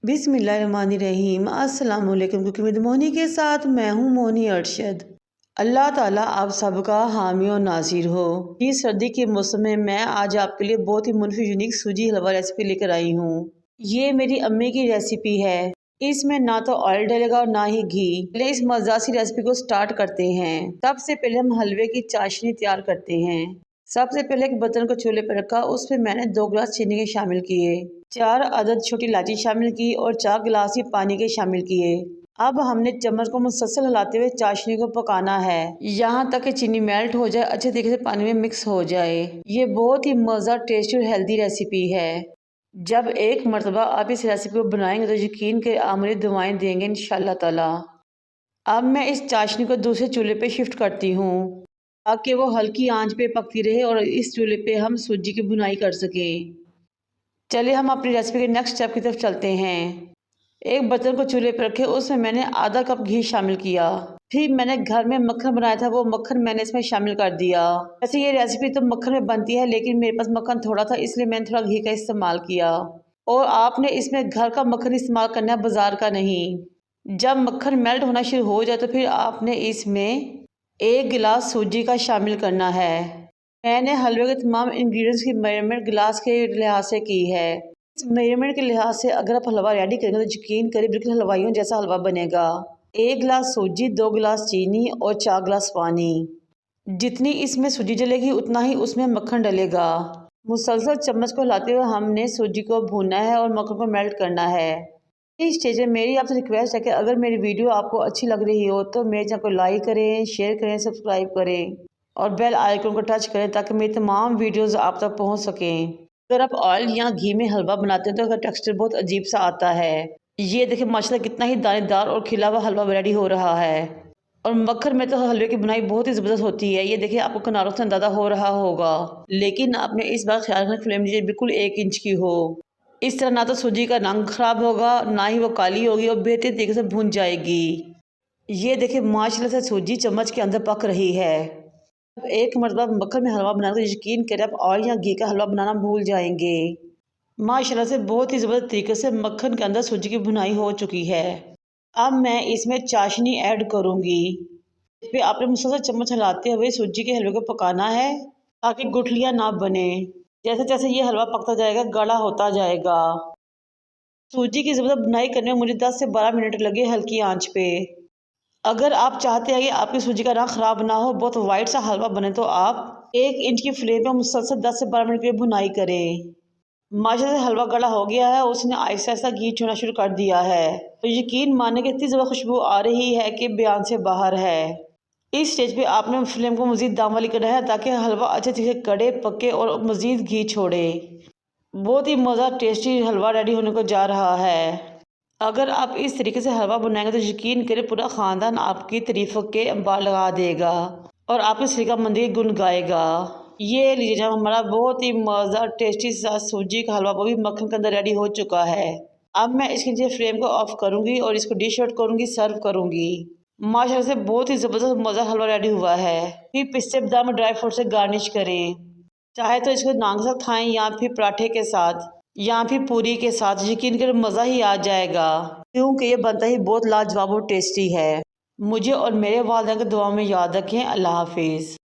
बिस्मिल्लाहिर्रहमानिर्रहीम। अस्सलाम वालेकुम। कुकिंग विद मोनी के साथ मैं हूँ मोनी अरशद। अल्लाह ताला आप सबका हामी और नासिर हो। इस सर्दी के मौसम में मैं आज आपके लिए बहुत ही मुनफी यूनिक सूजी हलवा रेसिपी लेकर आई हूँ। ये मेरी अम्मी की रेसिपी है। इसमें ना तो ऑयल डलेगा और ना ही घी। पहले इस मज़ेदार सी रेसिपी को स्टार्ट करते हैं। सबसे पहले हम हलवे की चाशनी तैयार करते हैं। सबसे पहले एक बर्तन को चूल्हे पर रखा, उसमें मैंने 2 गिलास चीनी के शामिल किए, 4 अदद छोटी इलायची शामिल की और 4 गिलास ही पानी के शामिल किए। अब हमने चम्मच को मुसलसल हिलाते हुए चाशनी को पकाना है, यहाँ तक कि चीनी मेल्ट हो जाए, अच्छे तरीके से पानी में मिक्स हो जाए। ये बहुत ही मज़ेदार, टेस्टी और हेल्दी रेसिपी है। जब एक मरतबा आप इस रेसिपी को बनाएंगे तो यकीन के आप मुझे दुआएं देंगे इंशाल्लाह ताला। अब मैं इस चाशनी को दूसरे चूल्हे पे शिफ्ट करती हूँ ताकि वो हल्की आंच पे पकती रहे और इस चूल्हे पे हम सूजी की बुनाई कर सकें। चलिए हम अपनी रेसिपी के नेक्स्ट स्टेप की तरफ चलते हैं। एक बर्तन को चूल्हे पर रखे, उसमें मैंने आधा कप घी शामिल किया। फिर मैंने घर में मक्खन बनाया था, वो मक्खन मैंने इसमें शामिल कर दिया। वैसे ये रेसिपी तो मक्खन में बनती है, लेकिन मेरे पास मक्खन थोड़ा था, इसलिए मैंने थोड़ा घी का इस्तेमाल किया। और आपने इसमें घर का मक्खन इस्तेमाल करना है, बाजार का नहीं। जब मक्खन मेल्ट होना शुरू हो जाए तो फिर आपने इसमें 1 गिलास सूजी का शामिल करना है। मैंने हलवे के तमाम इंग्रेडिएंट्स की मेजरमेंट गिलास के लिहाज से की है। इस मेजरमेंट के लिहाज से अगर आप हलवा रेडी करेंगे तो यकीन करें बिल्कुल हलवाइयों जैसा हलवा बनेगा। 1 गिलास सूजी, 2 गिलास चीनी और 4 गिलास पानी। जितनी इसमें सूजी डलेगी उतना ही उसमें मक्खन डलेगा। मुसलसल चम्मच को हिलाते हुए हमने सूजी को भूनना है और मक्खन को मेल्ट करना है। इस स्टेज में मेरी आपसे रिक्वेस्ट है कि अगर मेरी वीडियो आपको अच्छी लग रही हो तो मेरे चैनल को लाइक करें, शेयर करें, सब्सक्राइब करें और बेल आइकन को टच करें ताकि मेरी तमाम वीडियोस आप तक पहुंच सकें। अगर आप ऑयल या घी में हलवा बनाते हैं तो उसका टेक्सचर बहुत अजीब सा आता है। ये देखिए माशाल्लाह कितना ही दानेदार और खिला हुआ हलवा रेडी हो रहा है। और मक्खन में तो हलवे की बुनाई बहुत ही ज़बरदस्त होती है। ये देखिए आपको किनारों से अंदाज़ा हो रहा होगा, लेकिन आपने इस बार ख्याल रखना फ्लेम बिल्कुल 1 इंच की हो। इस तरह ना तो सूजी का रंग खराब होगा, ना ही वो काली होगी और बेहतरीन तरीके से भून जाएगी। ये देखिए माशाल्लाह से सूजी चम्मच के अंदर पक रही है। अब एक मरतबा मक्खन में हलवा बनाना तो यकीन करें आप ऑयल या घी का हलवा बनाना भूल जाएंगे। माशाल्लाह से बहुत ही ज़बरदस्त तरीके से मक्खन के अंदर सूजी की भुनाई हो चुकी है। अब मैं इसमें चाशनी ऐड करूँगी। इस पर आपने मुसलसल चम्मच हिलाते हुए सूजी के हलवे को पकाना है ताकि गुठलियाँ ना बने। जैसे जैसे ये हलवा पकता जाएगा गाढ़ा होता जाएगा। सूजी की ज़बरदस्त बुनाई करने में मुझे 10 से 12 मिनट लगे हल्की आंच पे। अगर आप चाहते हैं कि आपकी सूजी का रंग ख़राब ना हो, बहुत वाइट सा हलवा बने, तो आप 1 इंच की फ्लेम पे मुसलसल 10 से 12 मिनट के लिए बुनाई करें। माशाल्लाह से हलवा गाढ़ा हो गया है, उसने आहिस्ता आहिस्ता घी छोड़ना शुरू कर दिया है। तो यकीन माने कि इतनी ज़बरदस्त खुशबू आ रही है कि बयान से बाहर है। इस स्टेज पे आपने फ्लेम को मज़ीद दाम वाली करना है ताकि हलवा अच्छे तरीके से कड़े पके और मज़ीद घी छोड़े। बहुत ही मज़ेदार टेस्टी हलवा रेडी होने को जा रहा है। अगर आप इस तरीके से हलवा बनाएंगे तो यकीन करें पूरा ख़ानदान आपकी तारीफ़ों के अंबार लगा देगा और आपके सिरका मंदी गुन गाएगा। ये लीजिए जब हमारा बहुत ही मज़ेदार टेस्टी सा सूजी का हलवा वो भी मक्खन के अंदर रेडी हो चुका है। अब मैं इसके नीचे फ्लेम को ऑफ करूँगी और इसको डिश आउट करूँगी, सर्व करूँगी। माशाल्लाह से बहुत ही ज़बरदस्त मज़ेदार हलवा रेडी हुआ है। फिर पिस्ते बादाम ड्राई फ्रूट से गार्निश करें। चाहे तो इसको नान के साथ खाएं या फिर पराठे के साथ या फिर पूरी के साथ। यकीन कर मज़ा ही आ जाएगा क्योंकि ये बनता ही बहुत लाजवाब और टेस्टी है। मुझे और मेरे वालिदैन को दुआ में याद रखें। अल्लाह हाफिज़।